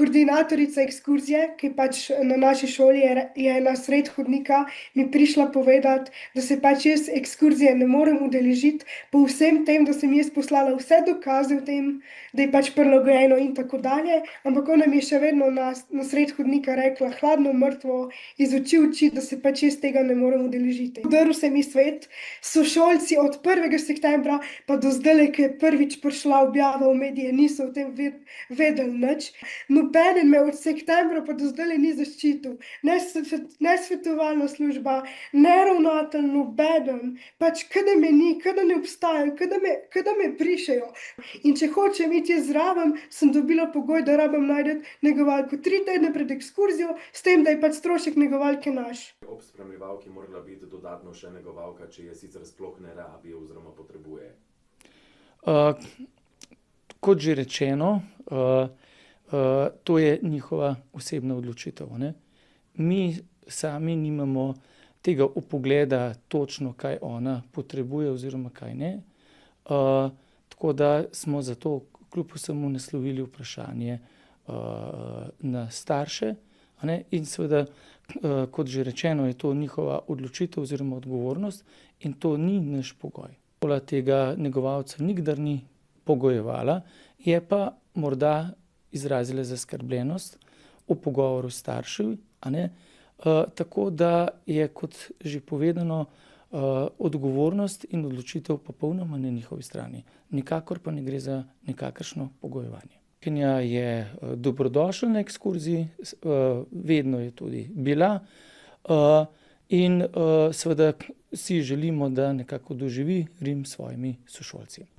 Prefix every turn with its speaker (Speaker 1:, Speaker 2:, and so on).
Speaker 1: koordinatorica ekskurzije, ki pač na naši šoli je na sred hodnika mi prišla povedati, da se pač jaz ekskurzije ne morem udeležiti, po vsem tem, da sem jaz poslala vse dokaze o tem, da je pač prilagojeno in tako dalje, ampak ona mi je še vedno na sred hodnika rekla, hladno, mrtvo, iz oči v oči, da se pač jaz tega ne morem udeležiti. Udrl se mi svet, sošolci od 1. septembra pa do zdaj, ki je prvič prišla objava v medije, niso o tem vedeli nič. Nobeden me od septembra pa do zdaj ni zaščitil, ne svetovalna služba, ne ravnatelj, nobeden, pač kada me ni, kada ne obstajam, kada me brišejo. In če hočem iti zraven, sem dobila pogoj, da rabim najti negovalko 3 tedne pred ekskurzijo, s tem, da je pač strošek negovalke naš.
Speaker 2: Ob spremljevalki morala biti dodatno še negovalka, če je sicer sploh ne rabi oziroma potrebuje.
Speaker 3: Kot že rečeno, to je njihova osebna odločitev, ne. Mi sami nimamo tega vpogleda točno, kaj ona potrebuje oziroma kaj ne. Tako da smo zato kljub vsemu naslovili vprašanje na starše, a ne, in seveda, kot že rečeno, je to njihova odločitev oziroma odgovornost in to ni naš pogoj. Šola tega negovalca nikdar ni pogojevala, je pa morda izrazila zaskrbljenost v pogovoru s starši, a ne, tako da je, kot že povedano, odgovornost in odločitev popolnoma na njihovi strani. Nikakor pa ne gre za nikakršno pogojevanje. Kuhinja je dobrodošla na ekskurziji, vedno je tudi bila, in seveda si želimo, da nekako doživi Rim s svojimi sošolci.